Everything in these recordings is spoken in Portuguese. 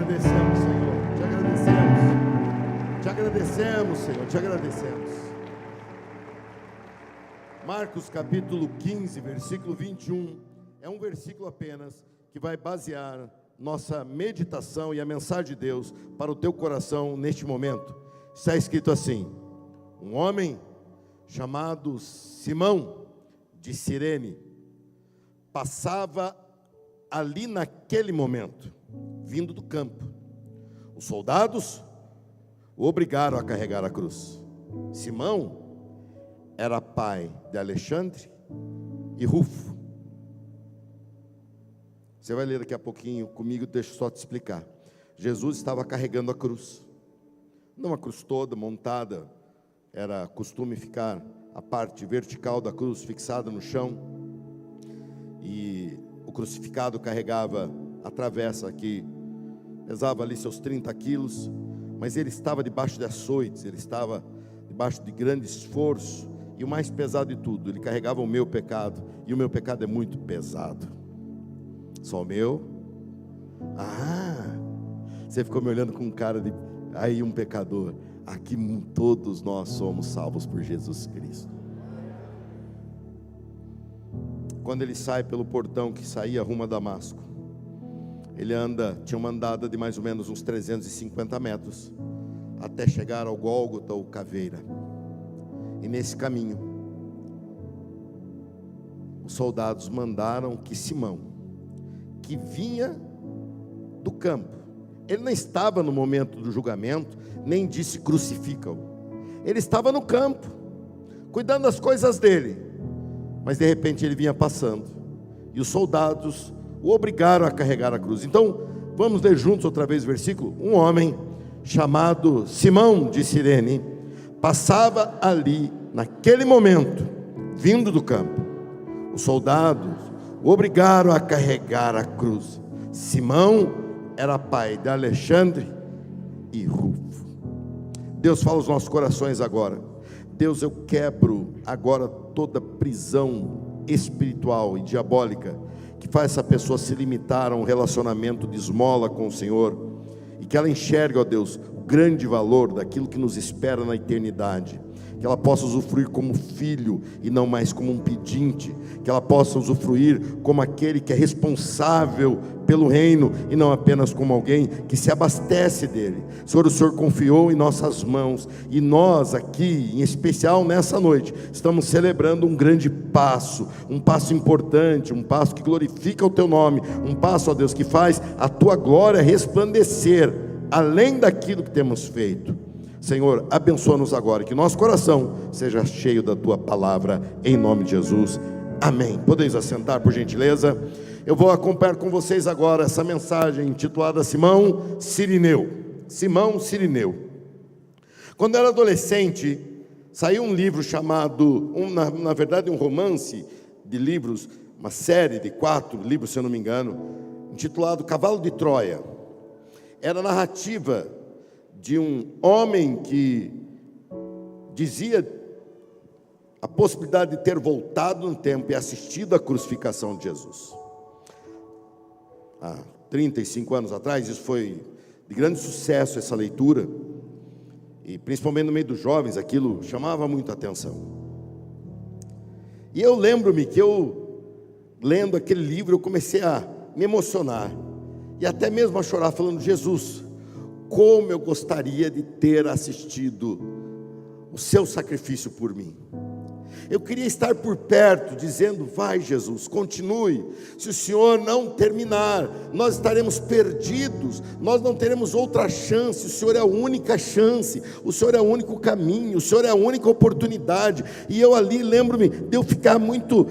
agradecemos, Senhor. Te agradecemos. Te agradecemos, Senhor. Te agradecemos. Marcos capítulo 15, versículo 21. É um versículo apenas que vai basear nossa meditação e a mensagem de Deus para o teu coração neste momento. Está escrito assim: um homem chamado Simão de Cirene passava ali naquele momento, vindo do campo. Os soldados o obrigaram a carregar a cruz. Simão era pai de Alexandre e Rufo. Você vai ler daqui a pouquinho comigo, deixa eu só te explicar. Jesus estava carregando a cruz, não a cruz toda montada, era costume ficar a parte vertical da cruz fixada no chão, e o crucificado carregava a travessa que pesava ali seus 30 quilos, mas ele estava debaixo de açoites, ele estava debaixo de grande esforço, e o mais pesado de tudo, ele carregava o meu pecado, e o meu pecado é muito pesado. Só o meu? Você ficou me olhando com cara de aí um pecador. Aqui todos nós somos salvos por Jesus Cristo. Quando ele sai pelo portão que saía rumo a Damasco, ele tinha uma andada de mais ou menos uns 350 metros, até chegar ao Gólgota ou Caveira. E nesse caminho, os soldados mandaram que Simão, que vinha do campo, ele não estava no momento do julgamento, nem disse crucifica-o. Ele estava no campo, cuidando das coisas dele, mas de repente ele vinha passando, e os soldados o obrigaram a carregar a cruz. Então, vamos ler juntos outra vez o versículo. Um homem chamado Simão de Cirene passava ali naquele momento, vindo do campo. Os soldados o obrigaram a carregar a cruz. Simão era pai de Alexandre e Rufo. Deus fala aos nossos corações agora. Deus, eu quebro agora toda prisão espiritual e diabólica que faz essa pessoa se limitar a um relacionamento de esmola com o Senhor, e que ela enxergue, ó Deus, o grande valor daquilo que nos espera na eternidade. Que ela possa usufruir como filho e não mais como um pedinte, que ela possa usufruir como aquele que é responsável pelo reino e não apenas como alguém que se abastece dele. Senhor, o Senhor confiou em nossas mãos, e nós aqui, em especial nessa noite, estamos celebrando um grande passo, um passo importante, um passo que glorifica o teu nome, um passo, ó Deus, que faz a tua glória resplandecer além daquilo que temos feito. Senhor, abençoa-nos agora, que nosso coração seja cheio da Tua palavra, em nome de Jesus, amém. Podeis assentar, por gentileza. Eu vou acompanhar com vocês agora essa mensagem intitulada Simão Cirineu. Simão Cirineu. Quando eu era adolescente, saiu um livro chamado, na verdade um romance de livros, uma série de 4 livros, se eu não me engano, intitulado Cavalo de Troia. Era a narrativa de um homem que dizia a possibilidade de ter voltado no tempo e assistido à crucificação de Jesus. Há 35 anos atrás, isso foi de grande sucesso, essa leitura, e principalmente no meio dos jovens, aquilo chamava muito a atenção. E eu lembro-me que lendo aquele livro, eu comecei a me emocionar, e até mesmo a chorar, falando: Jesus, como eu gostaria de ter assistido o seu sacrifício por mim. Eu queria estar por perto, dizendo: vai Jesus, continue. Se o Senhor não terminar, nós estaremos perdidos, nós não teremos outra chance. O Senhor é a única chance, o Senhor é o único caminho, o Senhor é a única oportunidade. E eu ali lembro-me de eu ficar muito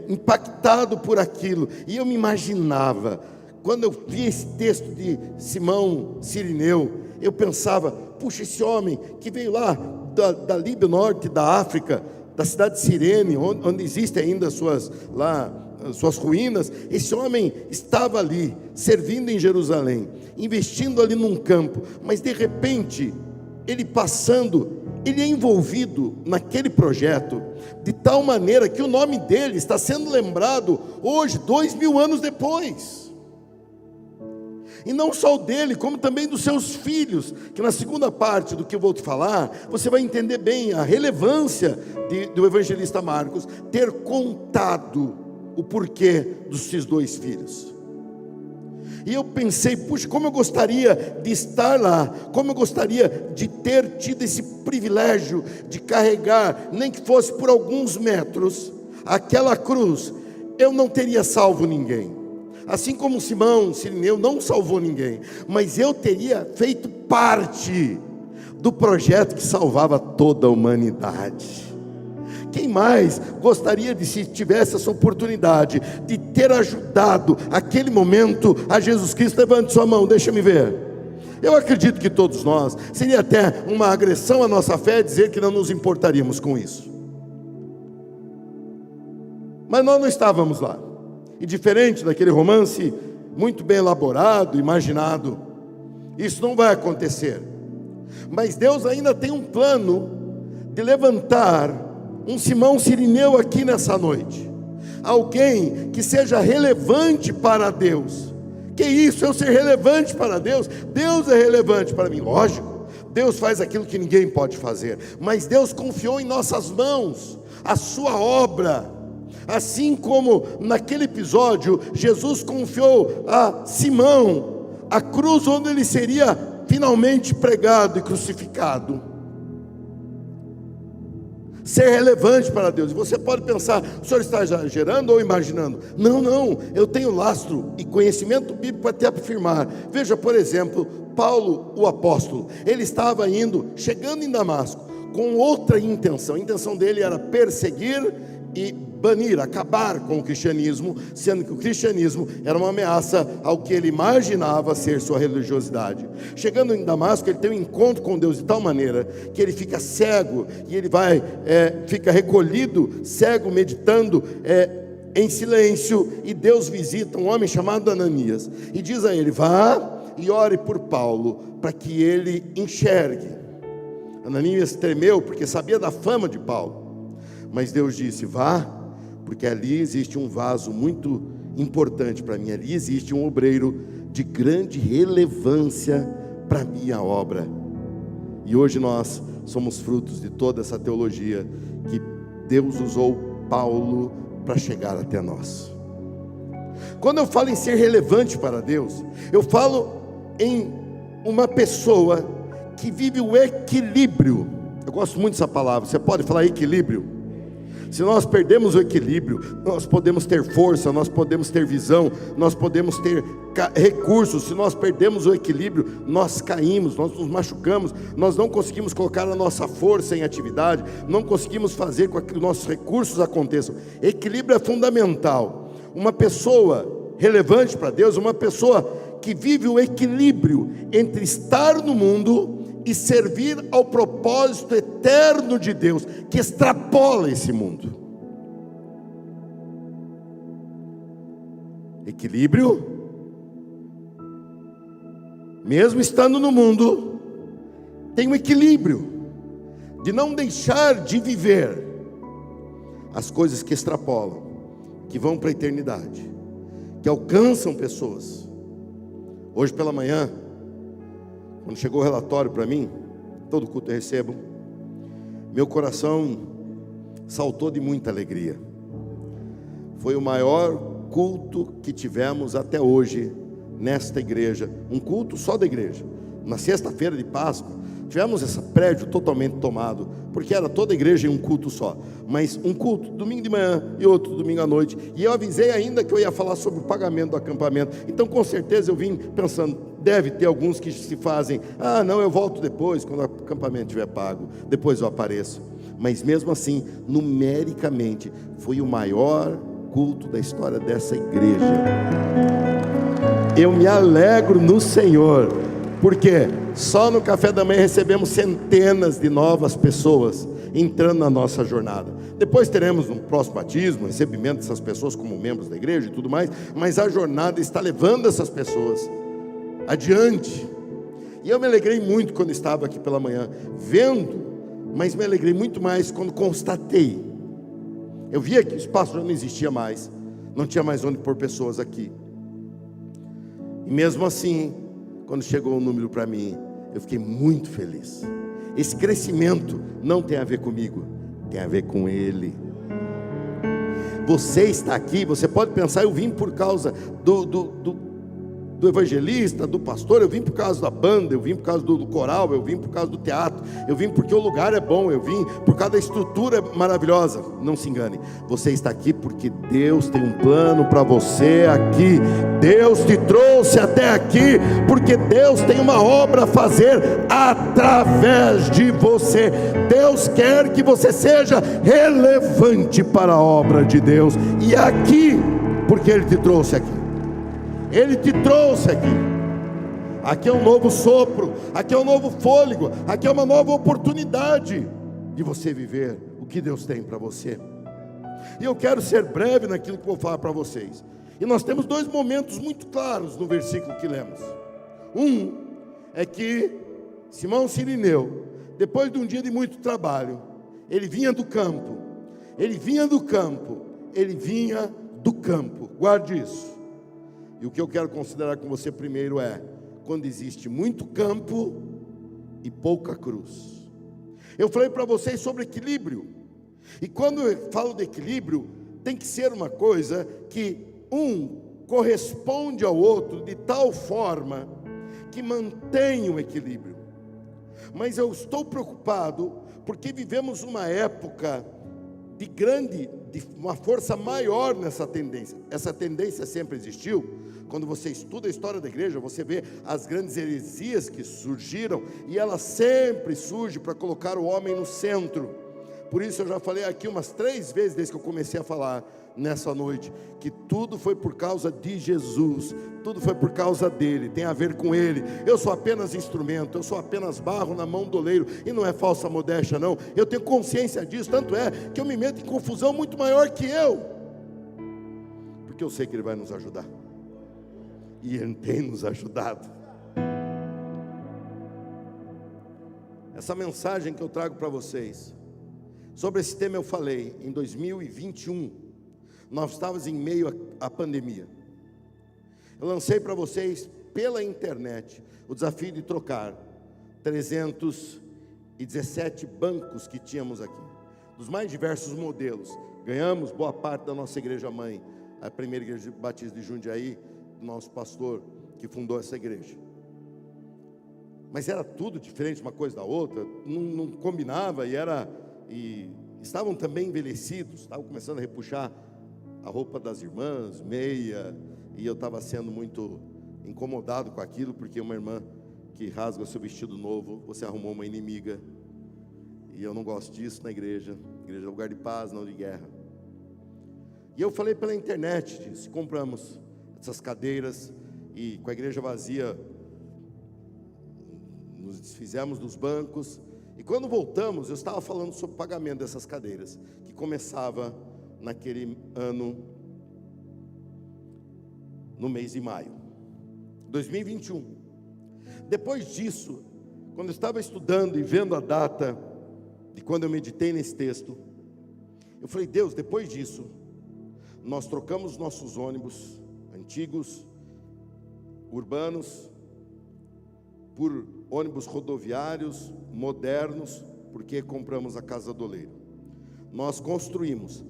impactado por aquilo, e eu me imaginava, quando eu vi esse texto de Simão Cirineu, eu pensava: puxa, esse homem que veio lá da Líbia, norte da África, da cidade de Cirene, onde existem ainda suas ruínas, esse homem estava ali, servindo em Jerusalém, investindo ali num campo, mas de repente, ele passando, ele é envolvido naquele projeto, de tal maneira que o nome dele está sendo lembrado hoje, 2000 anos depois. E não só o dele, como também dos seus filhos, que na segunda parte do que eu vou te falar, você vai entender bem a relevância do evangelista Marcos ter contado o porquê dos seus 2 filhos. E eu pensei, puxa, como eu gostaria de estar lá, como eu gostaria de ter tido esse privilégio de carregar, nem que fosse por alguns metros, aquela cruz. Eu não teria salvo ninguém, assim como Simão Sirineu não salvou ninguém, mas eu teria feito parte do projeto que salvava toda a humanidade. Quem mais gostaria de, se tivesse essa oportunidade, de ter ajudado aquele momento a Jesus Cristo? Levante sua mão, deixa me ver. Eu acredito que todos nós, seria até uma agressão à nossa fé dizer que não nos importaríamos com isso. Mas nós não estávamos lá. E diferente daquele romance muito bem elaborado, imaginado, isso não vai acontecer. Mas Deus ainda tem um plano de levantar um Simão Sirineu aqui nessa noite, alguém que seja relevante para Deus. Que isso, eu ser relevante para Deus? Deus é relevante para mim, lógico. Deus faz aquilo que ninguém pode fazer, mas Deus confiou em nossas mãos a sua obra, assim como naquele episódio Jesus confiou a Simão a cruz onde ele seria finalmente pregado e crucificado. Ser relevante para Deus. E você pode pensar, o senhor está exagerando ou imaginando? Não, eu tenho lastro e conhecimento bíblico para te afirmar. Veja, por exemplo, Paulo, o apóstolo, ele estava chegando em Damasco, com outra intenção. A intenção dele era perseguir e banir, acabar com o cristianismo, sendo que o cristianismo era uma ameaça ao que ele imaginava ser sua religiosidade. Chegando em Damasco, ele tem um encontro com Deus de tal maneira que ele fica cego, e ele fica recolhido, cego, meditando em silêncio, e Deus visita um homem chamado Ananias, e diz a ele: vá e ore por Paulo, para que ele enxergue. Ananias tremeu, porque sabia da fama de Paulo, mas Deus disse: vá, porque ali existe um vaso muito importante para mim, ali existe um obreiro de grande relevância para a minha obra. E hoje nós somos frutos de toda essa teologia que Deus usou Paulo para chegar até nós. Quando eu falo em ser relevante para Deus, eu falo em uma pessoa que vive o equilíbrio. Eu gosto muito dessa palavra. Você pode falar equilíbrio? Se nós perdemos o equilíbrio, nós podemos ter força, nós podemos ter visão, nós podemos ter recursos. Se nós perdemos o equilíbrio, nós caímos, nós nos machucamos, nós não conseguimos colocar a nossa força em atividade, não conseguimos fazer com que os nossos recursos aconteçam. Equilíbrio é fundamental. Uma pessoa relevante para Deus, uma pessoa que vive o equilíbrio entre estar no mundo e servir ao propósito eterno de Deus, que extrapola esse mundo. Equilíbrio, mesmo estando no mundo, tem um equilíbrio de não deixar de viver as coisas que extrapolam, que vão para a eternidade, que alcançam pessoas. Hoje pela manhã, quando chegou o relatório para mim, todo culto eu recebo, meu coração saltou de muita alegria. Foi o maior culto que tivemos até hoje nesta igreja, um culto só da igreja. Na sexta-feira de Páscoa, tivemos esse prédio totalmente tomado, porque era toda a igreja em um culto só, mas um culto domingo de manhã e outro domingo à noite. E eu avisei ainda que eu ia falar sobre o pagamento do acampamento. Então com certeza eu vim pensando, deve ter alguns que se fazem: ah não, eu volto depois, quando o acampamento estiver pago, depois eu apareço. Mas mesmo assim, numericamente, foi o maior culto da história dessa igreja. Eu me alegro no Senhor, porque só no café da manhã recebemos centenas de novas pessoas entrando na nossa jornada. Depois teremos um próximo batismo, recebimento dessas pessoas como membros da igreja e tudo mais, mas a jornada está levando essas pessoas adiante. E eu me alegrei muito quando estava aqui pela manhã vendo, mas me alegrei muito mais quando constatei. Eu via que o espaço já não existia mais, não tinha mais onde pôr pessoas aqui. E mesmo assim, quando chegou o número para mim, eu fiquei muito feliz. Esse crescimento não tem a ver comigo, tem a ver com Ele. Você está aqui, você pode pensar, eu vim por causa do evangelista, do pastor, eu vim por causa da banda, eu vim por causa do coral, eu vim por causa do teatro, eu vim porque o lugar é bom, eu vim por causa da estrutura maravilhosa. Não se engane, você está aqui porque Deus tem um plano para você aqui. Deus te trouxe até aqui porque Deus tem uma obra a fazer através de você. Deus quer que você seja relevante para a obra de Deus, e aqui porque Ele te trouxe aqui. Ele te trouxe aqui. Aqui é um novo sopro, aqui é um novo fôlego, aqui é uma nova oportunidade de você viver o que Deus tem para você. E eu quero ser breve naquilo que vou falar para vocês. E nós temos dois momentos muito claros no versículo que lemos. Um é que Simão Cirineu, depois de um dia de muito trabalho, ele vinha do campo. Guarde isso. E o que eu quero considerar com você primeiro é quando existe muito campo e pouca cruz. Eu falei para vocês sobre equilíbrio. E quando eu falo de equilíbrio, tem que ser uma coisa que um corresponde ao outro de tal forma que mantém o equilíbrio. Mas eu estou preocupado porque vivemos uma época de uma força maior nessa tendência. Essa tendência sempre existiu. Quando você estuda a história da igreja, você vê as grandes heresias que surgiram, e ela sempre surge para colocar o homem no centro. Por isso eu já falei aqui umas 3 vezes desde que eu comecei a falar nessa noite, que tudo foi por causa de Jesus, tudo foi por causa dele, tem a ver com ele. Eu sou apenas instrumento, eu sou apenas barro na mão do oleiro, e não é falsa modéstia não, eu tenho consciência disso, tanto é que eu me meto em confusão muito maior que eu, porque eu sei que ele vai nos ajudar, e ele tem nos ajudado. Essa mensagem que eu trago para vocês, sobre esse tema eu falei em 2021, nós estávamos em meio à pandemia. Eu lancei para vocês pela internet o desafio de trocar 317 bancos que tínhamos aqui, dos mais diversos modelos. Ganhamos boa parte da nossa igreja mãe, a primeira igreja batista de Jundiaí, do nosso pastor que fundou essa igreja. Mas era tudo diferente uma coisa da outra, não combinava, e estavam também envelhecidos, estavam começando a repuxar a roupa das irmãs, meia, e eu estava sendo muito incomodado com aquilo, porque uma irmã que rasga o seu vestido novo, você arrumou uma inimiga, e eu não gosto disso na igreja. Igreja é lugar de paz, não de guerra. E eu falei pela internet disso, compramos essas cadeiras, e com a igreja vazia, nos desfizemos dos bancos, e quando voltamos, eu estava falando sobre o pagamento dessas cadeiras, que começava naquele ano, no mês de maio, 2021. Depois disso, quando eu estava estudando e vendo a data de quando eu meditei nesse texto, eu falei: Deus, depois disso, nós trocamos nossos ônibus antigos, urbanos, por ônibus rodoviários, modernos, porque compramos a Casa do Oleiro. Nós construímos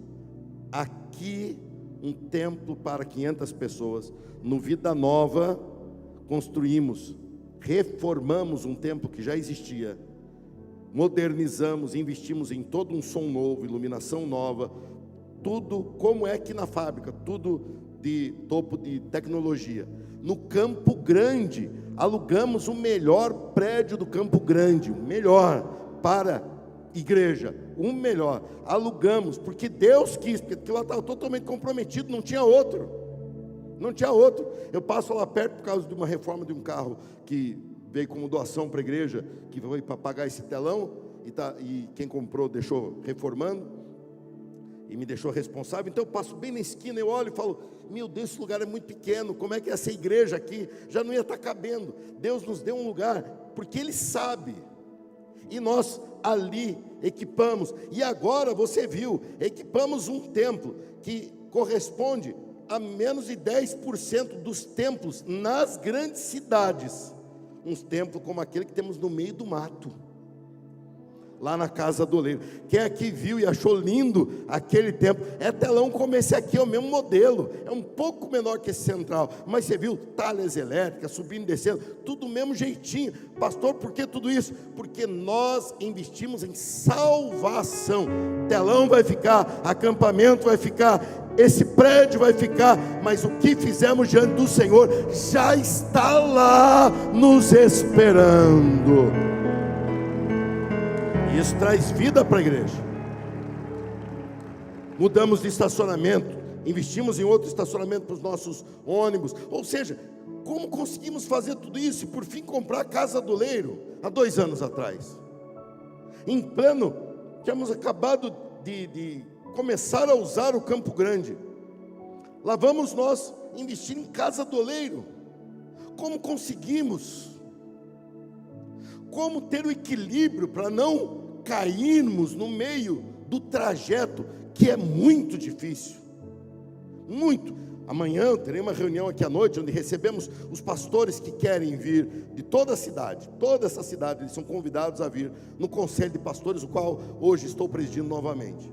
aqui um templo para 500 pessoas, no Vida Nova, construímos, reformamos um templo que já existia, modernizamos, investimos em todo um som novo, iluminação nova, tudo como é que na fábrica, tudo de topo de tecnologia. No Campo Grande, alugamos o melhor prédio do Campo Grande, o melhor para igreja, o melhor, alugamos, porque Deus quis, porque lá estava totalmente comprometido, não tinha outro. Eu passo lá perto por causa de uma reforma de um carro que veio como doação para a igreja, que foi para pagar esse telão, e quem comprou deixou reformando, e me deixou responsável. Então eu passo bem na esquina, eu olho e falo: meu Deus, esse lugar é muito pequeno, como é que essa igreja aqui já não ia estar cabendo? Deus nos deu um lugar, porque Ele sabe, e nós ali equipamos, e agora você viu, equipamos um templo que corresponde a menos de 10% dos templos nas grandes cidades. Uns templos como aquele que temos no meio do mato, lá na Casa do Oleiro. Quem aqui viu e achou lindo aquele templo? É telão como esse aqui, é o mesmo modelo, é um pouco menor que esse central, mas você viu talhas elétricas subindo e descendo, tudo do mesmo jeitinho. Pastor, por que tudo isso? Porque nós investimos em salvação. Telão vai ficar, acampamento vai ficar, esse prédio vai ficar, mas o que fizemos diante do Senhor já está lá nos esperando. Isso traz vida para a igreja. Mudamos de estacionamento, investimos em outro estacionamento para os nossos ônibus. Ou seja, como conseguimos fazer tudo isso e por fim comprar a Casa do Oleiro há 2 anos atrás? Em plano, tínhamos acabado de começar a usar o Campo Grande. Lá vamos nós investir em Casa do Oleiro. Como conseguimos? Como ter o equilíbrio para não cairmos no meio do trajeto, que é muito difícil, muito. Amanhã eu terei uma reunião aqui à noite, onde recebemos os pastores que querem vir de toda a cidade, toda essa cidade, eles são convidados a vir no conselho de pastores, o qual hoje estou presidindo novamente.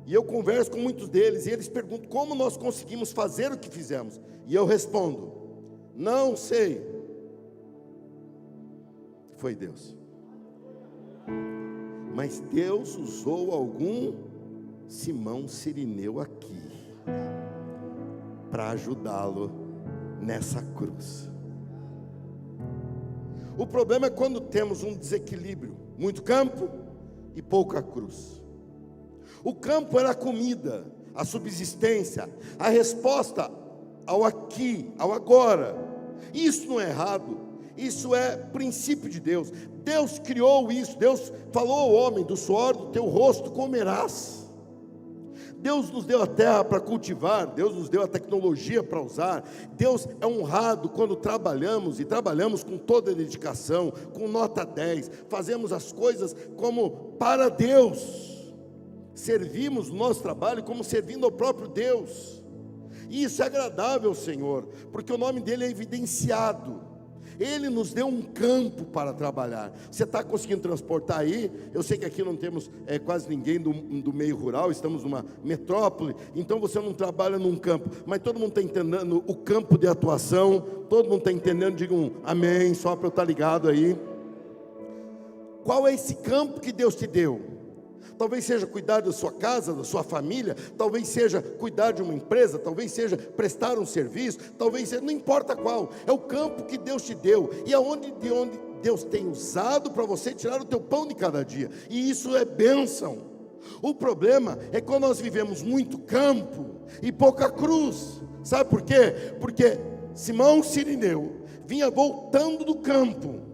E eu converso com muitos deles, e eles perguntam como nós conseguimos fazer o que fizemos, e eu respondo: não sei. Foi Deus. Mas Deus usou algum Simão Cirineu aqui para ajudá-lo nessa cruz. O problema é quando temos um desequilíbrio, muito campo e pouca cruz. O campo era a comida, a subsistência, a resposta ao aqui, ao agora. Isso não é errado, isso é princípio de Deus. Deus criou isso, Deus falou ao homem: do suor do teu rosto comerás. Deus nos deu a terra para cultivar, Deus nos deu a tecnologia para usar. Deus é honrado quando trabalhamos, e trabalhamos com toda a dedicação, com nota 10, fazemos as coisas como para Deus. Servimos o nosso trabalho como servindo ao próprio Deus, e isso é agradável ao Senhor, porque o nome dele é evidenciado. Ele nos deu um campo para trabalhar. Você está conseguindo transportar aí? Eu sei que aqui não temos quase ninguém do meio rural, estamos numa metrópole, então você não trabalha num campo, mas todo mundo está entendendo o campo de atuação, todo mundo está entendendo, diga um amém, só para eu estar ligado aí. Qual é esse campo que Deus te deu? Talvez seja cuidar da sua casa, da sua família, talvez seja cuidar de uma empresa, talvez seja prestar um serviço, talvez seja, não importa qual, é o campo que Deus te deu, e de onde Deus tem usado para você tirar o teu pão de cada dia, e isso é bênção. O problema é quando nós vivemos muito campo e pouca cruz. Sabe por quê? Porque Simão Cirineu vinha voltando do campo,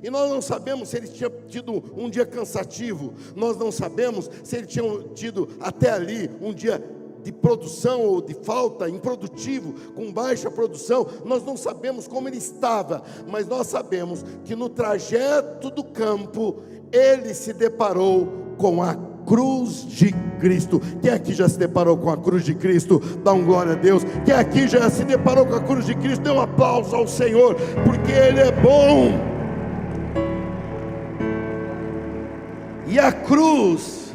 e nós não sabemos se ele tinha tido um dia cansativo, nós não sabemos se ele tinha tido até ali um dia de produção ou de falta, improdutivo, com baixa produção. Nós não sabemos como ele estava, mas nós sabemos que no trajeto do campo ele se deparou com a cruz de Cristo. Quem aqui já se deparou com a cruz de Cristo? Dá um glória a Deus. Quem aqui já se deparou com a cruz de Cristo? Dê um aplauso ao Senhor, porque Ele é bom. E a cruz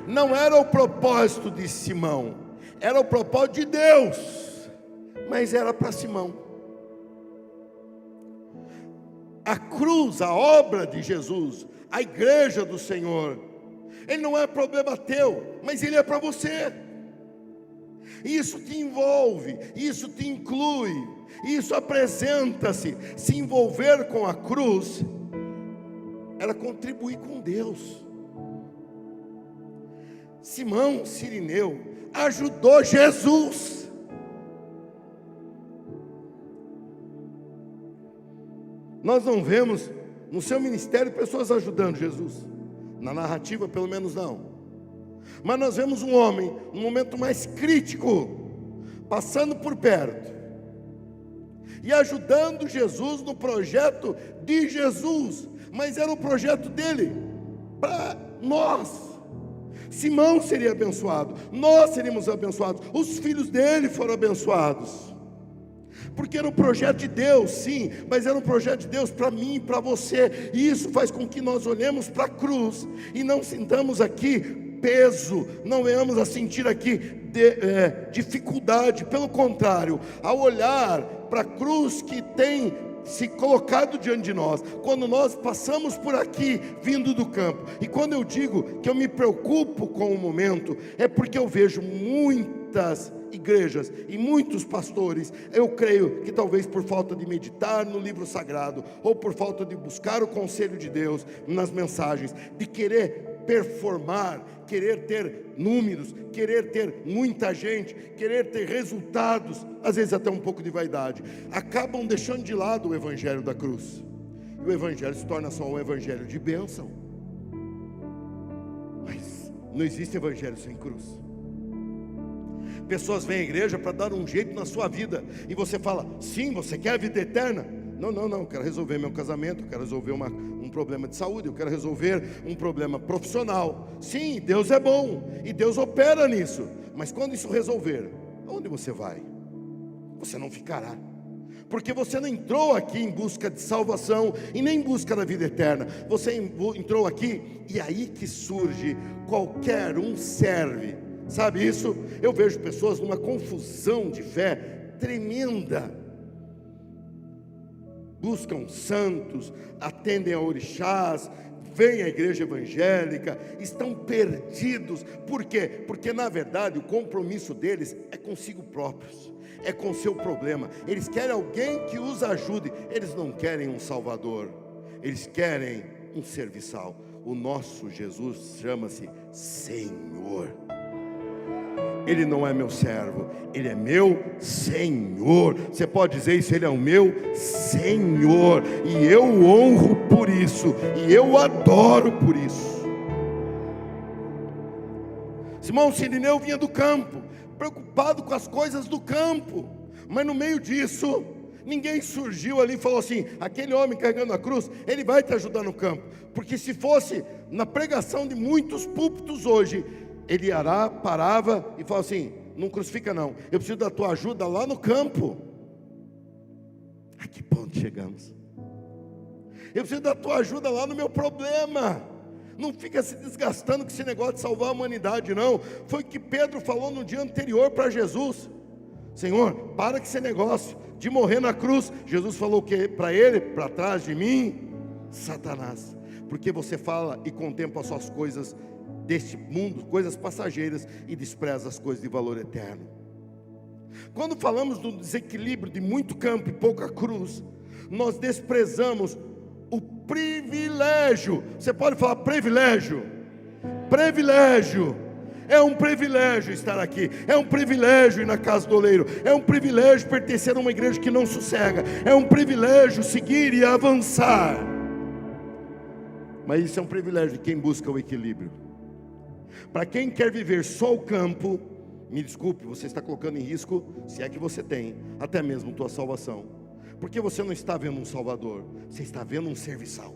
não era o propósito de Simão, era o propósito de Deus, mas era para Simão. A cruz, a obra de Jesus, a igreja do Senhor, ele não é problema teu, mas ele é para você. Isso te envolve, isso te inclui, isso apresenta-se. Se envolver com a cruz era contribuir com Deus. Simão Cirineu ajudou Jesus. Nós não vemos no seu ministério pessoas ajudando Jesus, na narrativa pelo menos não, mas nós vemos um homem no momento mais crítico, passando por perto e ajudando Jesus no projeto de Jesus, mas era o projeto dele para nós. Simão seria abençoado, nós seríamos abençoados, os filhos dele foram abençoados, porque era um projeto de Deus, sim, mas era um projeto de Deus para mim e para você, e isso faz com que nós olhemos para a cruz, e não sintamos aqui peso, não venhamos a sentir aqui dificuldade, pelo contrário, ao olhar para a cruz que tem se colocado diante de nós, quando nós passamos por aqui, vindo do campo, e quando eu digo que eu me preocupo com o momento, é porque eu vejo muitas igrejas e muitos pastores, eu creio que talvez por falta de meditar no livro sagrado, ou por falta de buscar o conselho de Deus nas mensagens, de querer performar, querer ter números, querer ter muita gente, querer ter resultados, às vezes até um pouco de vaidade, acabam deixando de lado o evangelho da cruz, e o evangelho se torna só um evangelho de bênção. Mas não existe evangelho sem cruz. Pessoas vêm à igreja para dar um jeito na sua vida, e você fala, sim, você quer a vida eterna? Não, eu quero resolver meu casamento, eu quero resolver um problema de saúde, eu quero resolver um problema profissional. Sim, Deus é bom, e Deus opera nisso, mas quando isso resolver, aonde você vai? Você não ficará, porque você não entrou aqui em busca de salvação, e nem em busca da vida eterna, você entrou aqui, e aí que surge, qualquer um serve, sabe isso? Eu vejo pessoas numa confusão de fé tremenda, buscam santos, atendem a orixás, vêm à igreja evangélica, estão perdidos. Por quê? Porque na verdade o compromisso deles é consigo próprios, é com seu problema. Eles querem alguém que os ajude, eles não querem um salvador, eles querem um serviçal. O nosso Jesus chama-se Senhor. Ele não é meu servo, Ele é meu Senhor. Você pode dizer isso, Ele é o meu Senhor, e eu o honro por isso, e eu o adoro por isso. Simão Sirineu vinha do campo, preocupado com as coisas do campo, mas no meio disso, ninguém surgiu ali e falou assim, aquele homem carregando a cruz, ele vai te ajudar no campo. Porque se fosse na pregação de muitos púlpitos hoje, ele parava e falava assim, não crucifica não, eu preciso da tua ajuda lá no campo. A que ponto chegamos? Eu preciso da tua ajuda lá no meu problema. Não fica se desgastando com esse negócio de salvar a humanidade, não. Foi o que Pedro falou no dia anterior para Jesus. Senhor, para com esse negócio de morrer na cruz. Jesus falou o que para ele? Para trás de mim, Satanás, porque você fala e contempla as suas coisas deste mundo, coisas passageiras, e despreza as coisas de valor eterno. Quando falamos do desequilíbrio de muito campo e pouca cruz, nós desprezamos o privilégio. Você pode falar privilégio? Privilégio. É um privilégio estar aqui, é um privilégio ir na casa do oleiro, é um privilégio pertencer a uma igreja que não sossega, é um privilégio seguir e avançar. Mas isso é um privilégio de quem busca o equilíbrio. Para quem quer viver só o campo, me desculpe, você está colocando em risco, se é que você tem, até mesmo tua salvação, porque você não está vendo um Salvador, você está vendo um serviçal.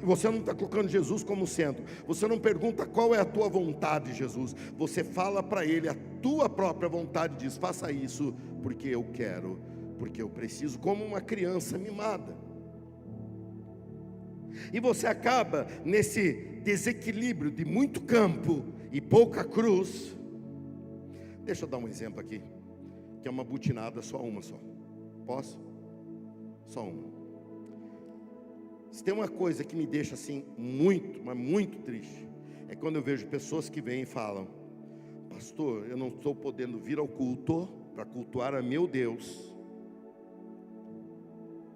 E você não está colocando Jesus como centro, você não pergunta qual é a tua vontade, Jesus, você fala para Ele a tua própria vontade, diz, faça isso, porque eu quero, porque eu preciso, como uma criança mimada. E você acaba nesse desequilíbrio de muito campo e pouca cruz. Deixa eu dar um exemplo aqui, que é uma butinada, só uma só. Posso? Só uma. Se tem uma coisa que me deixa assim muito, mas muito triste, é quando eu vejo pessoas que vêm e falam, pastor, eu não estou podendo vir ao culto para cultuar a meu Deus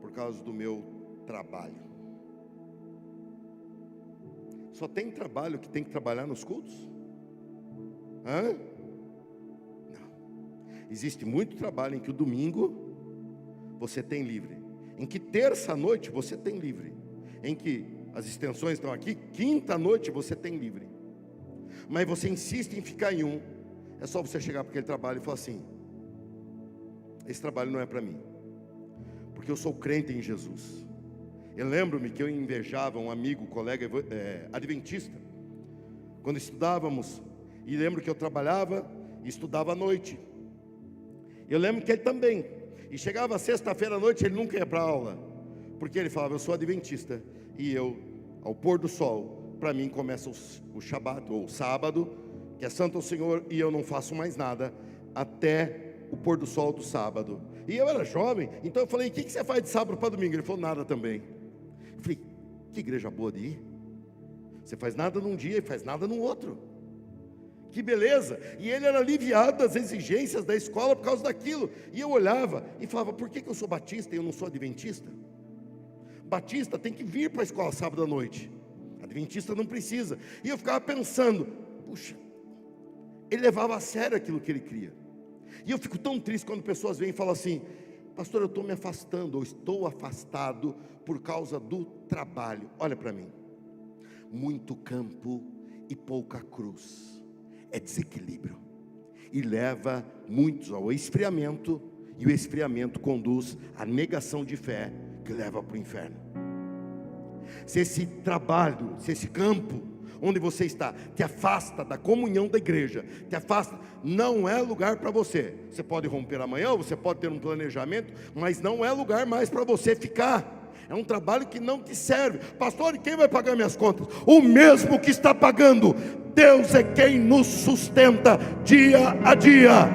por causa do meu trabalho. Só tem trabalho que tem que trabalhar nos cultos? Hã? Não. Existe muito trabalho em que o domingo você tem livre, em que terça-noite você tem livre, em que as extensões estão aqui, quinta-noite você tem livre. Mas você insiste em ficar em um. É só você chegar para aquele trabalho e falar assim, esse trabalho não é para mim, porque eu sou crente em Jesus. Eu lembro-me que eu invejava um amigo, colega adventista, quando estudávamos, e lembro que eu trabalhava e estudava à noite. Eu lembro que ele também, e chegava sexta-feira à noite, ele nunca ia para a aula, porque ele falava: eu sou adventista, e eu, ao pôr do sol, para mim começa o Shabat, ou o sábado, que é santo ao Senhor, e eu não faço mais nada até o pôr do sol do sábado. E eu era jovem, então eu falei: o que você faz de sábado para domingo? Ele falou: nada também. Eu falei: que igreja boa de ir. Você faz nada num dia e faz nada no outro. Que beleza. E ele era aliviado das exigências da escola por causa daquilo. E eu olhava e falava: por que eu sou batista e eu não sou adventista? Batista tem que vir para a escola sábado à noite, adventista não precisa. E eu ficava pensando: puxa, ele levava a sério aquilo que ele cria. E eu fico tão triste quando pessoas vêm e falam assim: pastor, eu estou me afastando, ou estou afastado por causa do trabalho. Olha para mim, muito campo e pouca cruz é desequilíbrio, e leva muitos ao esfriamento, e o esfriamento conduz à negação de fé, que leva para o inferno. Se esse trabalho, se esse campo onde você está te afasta da comunhão da igreja, te afasta, não é lugar para você. Você pode romper amanhã, você pode ter um planejamento, mas não é lugar mais para você ficar. É um trabalho que não te serve. Pastor, e quem vai pagar minhas contas? O mesmo que está pagando. Deus é quem nos sustenta dia a dia.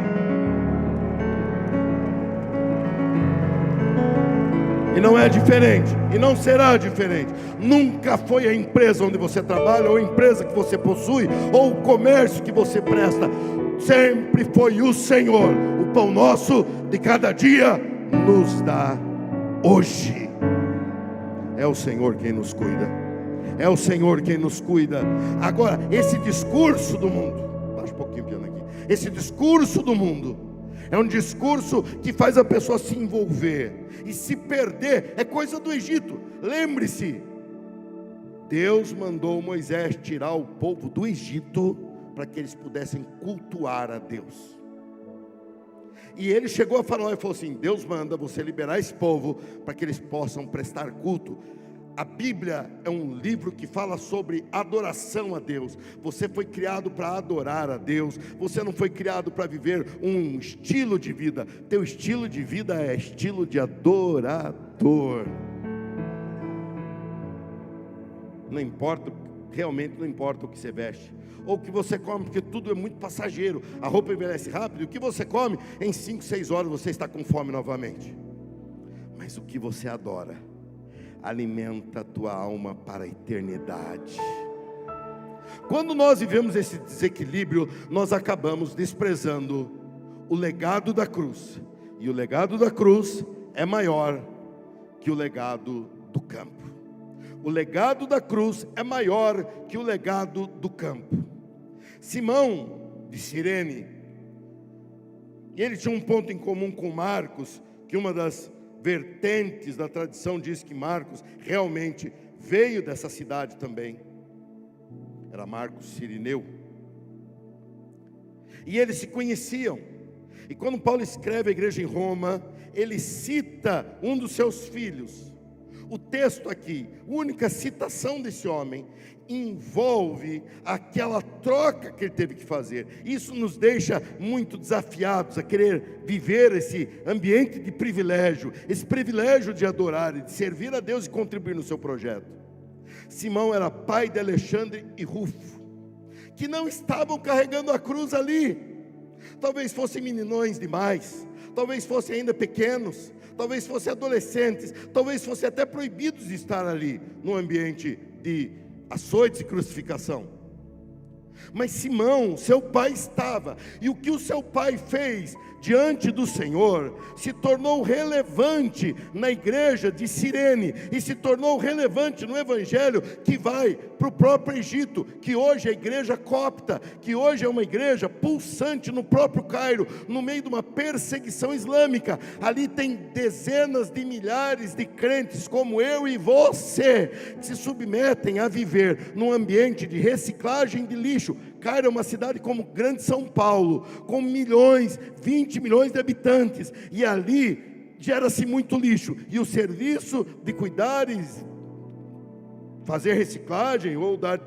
E não é diferente, e não será diferente. Nunca foi a empresa onde você trabalha, ou a empresa que você possui, ou o comércio que você presta. Sempre foi o Senhor. O pão nosso de cada dia nos dá hoje. É o Senhor quem nos cuida. É o Senhor quem nos cuida. Agora, esse discurso do mundo, baixa um pouquinho o piano aqui. Esse discurso do mundo é um discurso que faz a pessoa se envolver e se perder. É coisa do Egito. Lembre-se, Deus mandou Moisés tirar o povo do Egito para que eles pudessem cultuar a Deus. E ele chegou a Faraó e falou assim: Deus manda você liberar esse povo para que eles possam prestar culto. A Bíblia é um livro que fala sobre adoração a Deus. Você foi criado para adorar a Deus. Você não foi criado para viver um estilo de vida. Teu estilo de vida é estilo de adorador. Não importa, realmente não importa o que você veste ou o que você come, porque tudo é muito passageiro. A roupa envelhece rápido, e o que você come, em 5, 6 horas você está com fome novamente. Mas o que você adora alimenta a tua alma para a eternidade. Quando nós vivemos esse desequilíbrio, nós acabamos desprezando o legado da cruz. E o legado da cruz é maior que o legado do campo. O legado da cruz é maior que o legado do campo. Simão de Cirene, e ele tinha um ponto em comum com Marcos, que uma das vertentes da tradição diz que Marcos realmente veio dessa cidade também. Era Marcos Cirineu. E eles se conheciam. E quando Paulo escreve a igreja em Roma, ele cita um dos seus filhos. O texto aqui, a única citação desse homem, envolve aquela troca que ele teve que fazer. Isso nos deixa muito desafiados a querer viver esse ambiente de privilégio, esse privilégio de adorar e de servir a Deus e contribuir no seu projeto. Simão era pai de Alexandre e Rufo, que não estavam carregando a cruz ali. Talvez fossem meninões demais, talvez fossem ainda pequenos, talvez fossem adolescentes, talvez fossem até proibidos de estar ali no ambiente de açoites e crucificação. Mas Simão, seu pai, estava, e o que o seu pai fez diante do Senhor se tornou relevante na igreja de Cirene, e se tornou relevante no evangelho que vai para o próprio Egito, que hoje é a igreja copta, que hoje é uma igreja pulsante no próprio Cairo, no meio de uma perseguição islâmica. Ali tem dezenas de milhares de crentes como eu e você, que se submetem a viver num ambiente de reciclagem de lixo. Cairo é uma cidade como grande São Paulo, com milhões, 20 milhões de habitantes, e ali gera-se muito lixo, e o serviço de cuidar Fazer reciclagem ou dar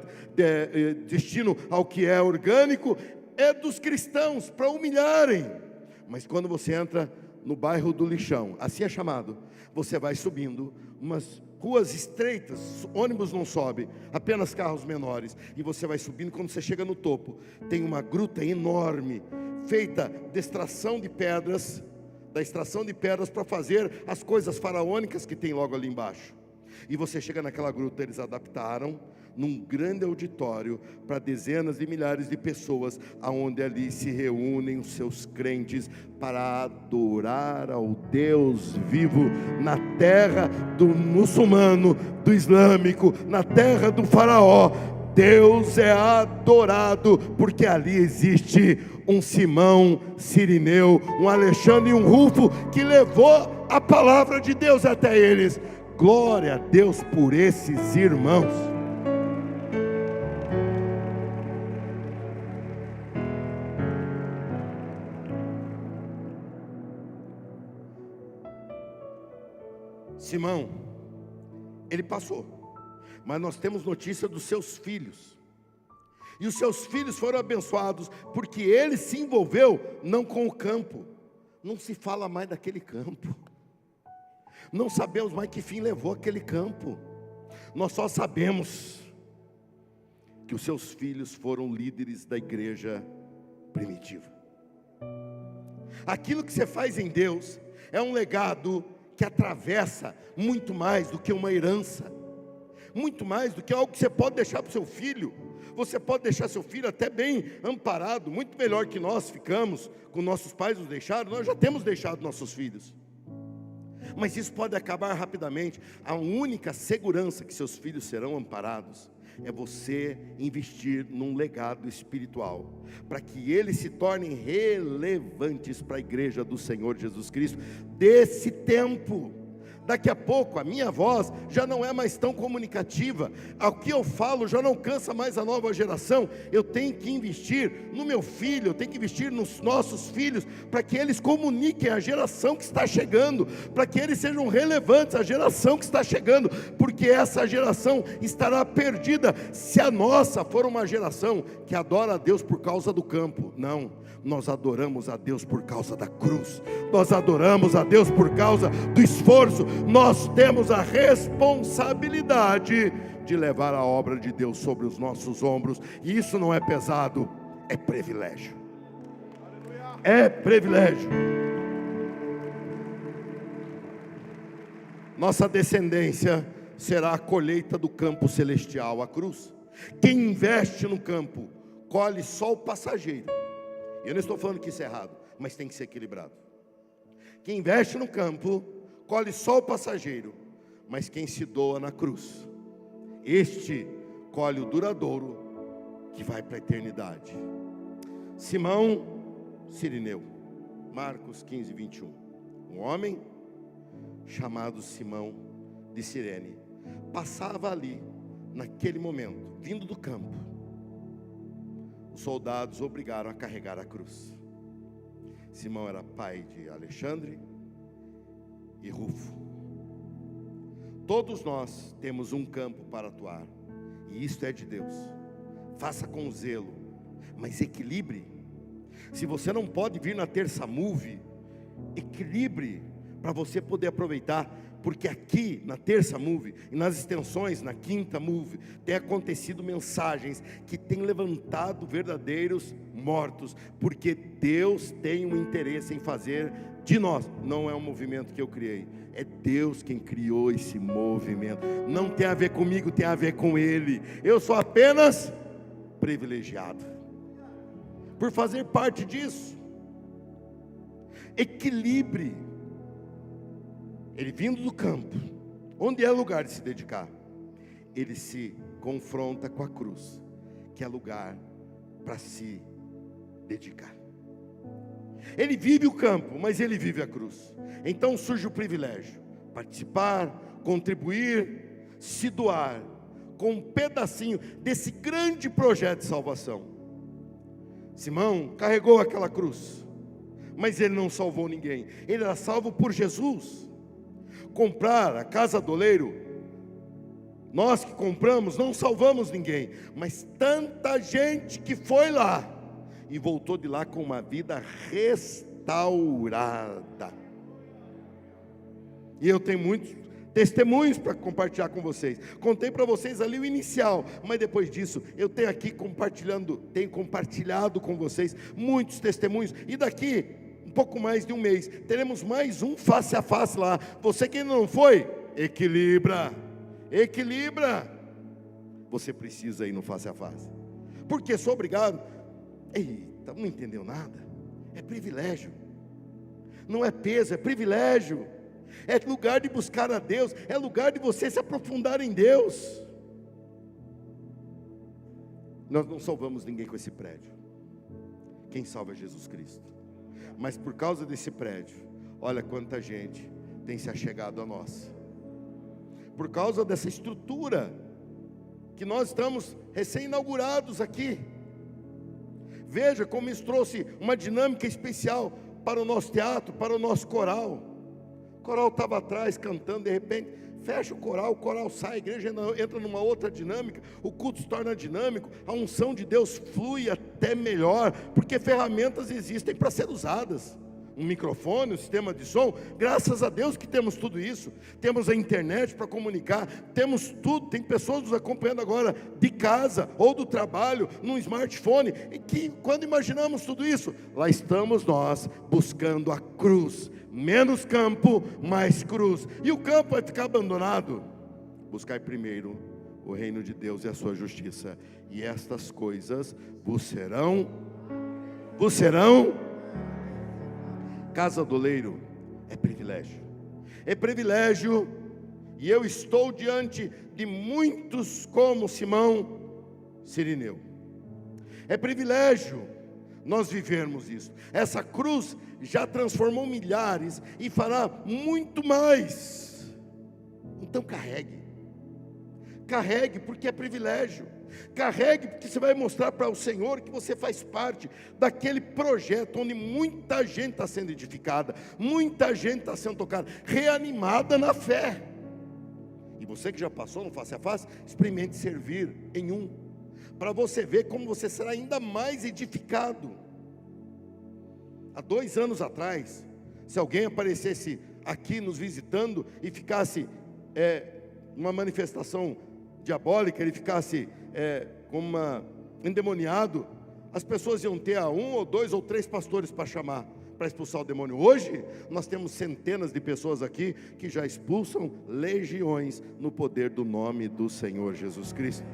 destino ao que é orgânico é dos cristãos, para humilharem. Mas quando você entra no bairro do lixão, assim é chamado, você vai subindo umas ruas estreitas, ônibus não sobe, apenas carros menores, e você vai subindo. Quando você chega no topo, tem uma gruta enorme, feita de extração de pedras, da extração de pedras para fazer as coisas faraônicas que tem logo ali embaixo. E você chega naquela gruta, eles adaptaram num grande auditório para dezenas de milhares de pessoas, aonde ali se reúnem os seus crentes para adorar ao Deus vivo, na terra do muçulmano, do islâmico, na terra do faraó. Deus é adorado, porque ali existe um Simão Cirineu, um Alexandre e um Rufo, que levou a palavra de Deus até eles. Glória a Deus por esses irmãos. Simão, ele passou, mas nós temos notícia dos seus filhos, e os seus filhos foram abençoados, porque ele se envolveu não com o campo. Não se fala mais daquele campo, não sabemos mais que fim levou aquele campo. Nós só sabemos que os seus filhos foram líderes da igreja primitiva. Aquilo que você faz em Deus é um legado que atravessa muito mais do que uma herança, muito mais do que algo que você pode deixar para o seu filho. Você pode deixar seu filho até bem amparado, muito melhor que nós ficamos, com nossos pais nos deixaram. Nós já temos deixado nossos filhos, mas isso pode acabar rapidamente. A única segurança que seus filhos serão amparados é você investir num legado espiritual, para que eles se tornem relevantes para a igreja do Senhor Jesus Cristo desse tempo. Daqui a pouco a minha voz já não é mais tão comunicativa, o que eu falo já não cansa mais a nova geração. Eu tenho que investir no meu filho, eu tenho que investir nos nossos filhos, para que eles comuniquem a geração que está chegando, para que eles sejam relevantes à geração que está chegando, porque essa geração estará perdida se a nossa for uma geração que adora a Deus por causa do campo. Não, nós adoramos a Deus por causa da cruz, nós adoramos a Deus por causa do esforço. Nós temos a responsabilidade de levar a obra de Deus sobre os nossos ombros, e isso não é pesado, é privilégio. É privilégio. Nossa descendência será a colheita do campo celestial, a cruz. Quem investe no campo colhe só o passageiro. Eu não estou falando que isso é errado, mas tem que ser equilibrado. Quem investe no campo colhe só o passageiro, mas quem se doa na cruz, este colhe o duradouro, que vai para a eternidade. Simão Cirineu, Marcos 15, 21. Um homem chamado Simão de Cirene passava ali, naquele momento, vindo do campo. Os soldados obrigaram a carregar a cruz. Simão era pai de Alexandre e Rufo. Todos nós temos um campo para atuar, e isto é de Deus. Faça com zelo, mas equilibre. Se você não pode vir na terça move, equilibre para você poder aproveitar, porque aqui na terça move e nas extensões na quinta move tem acontecido mensagens que têm levantado verdadeiros mortos, porque Deus tem um interesse em fazer de nós. Não é um movimento que eu criei, é Deus quem criou esse movimento. Não tem a ver comigo, tem a ver com Ele. Eu sou apenas privilegiado por fazer parte disso. Equilibre. Ele vindo do campo, onde é lugar de se dedicar, ele se confronta com a cruz, que é lugar para se dedicar. Ele vive o campo, mas ele vive a cruz. Então surge o privilégio: participar, contribuir, se doar com um pedacinho desse grande projeto de salvação. Simão carregou aquela cruz, mas ele não salvou ninguém. Ele era salvo por Jesus. Comprar a casa do oleiro Nós que compramos não salvamos ninguém, mas tanta gente que foi lá e voltou de lá com uma vida restaurada. E eu tenho muitos testemunhos para compartilhar com vocês. Contei para vocês ali o inicial, mas depois disso eu tenho aqui tenho compartilhado com vocês muitos testemunhos. E daqui um pouco mais de um mês teremos mais um face a face lá. Você que ainda não foi, equilibra. Você precisa ir no face a face. Porque sou obrigado. Eita, não entendeu nada. É privilégio. Não é peso, é privilégio. É lugar de buscar a Deus, é lugar de você se aprofundar em Deus. Nós não salvamos ninguém com esse prédio. Quem salva é Jesus Cristo. Mas por causa desse prédio, olha quanta gente tem se achegado a nós. Por causa dessa estrutura que nós estamos recém-inaugurados aqui. Veja como isso trouxe uma dinâmica especial para o nosso teatro, para o nosso coral. O coral estava atrás cantando, de repente fecha o coral sai, a igreja entra numa outra dinâmica, o culto se torna dinâmico, a unção de Deus flui até melhor, porque ferramentas existem para ser usadas. Um microfone, um sistema de som, graças a Deus que temos tudo isso. Temos a internet para comunicar, temos tudo. Tem pessoas nos acompanhando agora de casa ou do trabalho, num smartphone, e que quando imaginamos tudo isso, lá estamos nós buscando a cruz. Menos campo, mais cruz. E o campo vai ficar abandonado. Buscai primeiro o reino de Deus e a sua justiça, e estas coisas vos serão. Casa do Oleiro é privilégio, e eu estou diante de muitos como Simão Sirineu. É privilégio nós vivermos isso. Essa cruz já transformou milhares e fará muito mais. Então carregue, porque é privilégio. Carregue, porque você vai mostrar para o Senhor que você faz parte daquele projeto onde muita gente está sendo edificada, muita gente está sendo tocada, reanimada na fé. E você que já passou no face a face, experimente servir em um, para você ver como você será ainda mais edificado. Há 2 anos atrás, se alguém aparecesse aqui nos visitando e ficasse uma manifestação diabólica, ele ficasse como endemoniado, as pessoas iam ter 1 ou 2 ou 3 pastores para chamar, para expulsar o demônio. Hoje, nós temos centenas de pessoas aqui que já expulsam legiões no poder do nome do Senhor Jesus Cristo.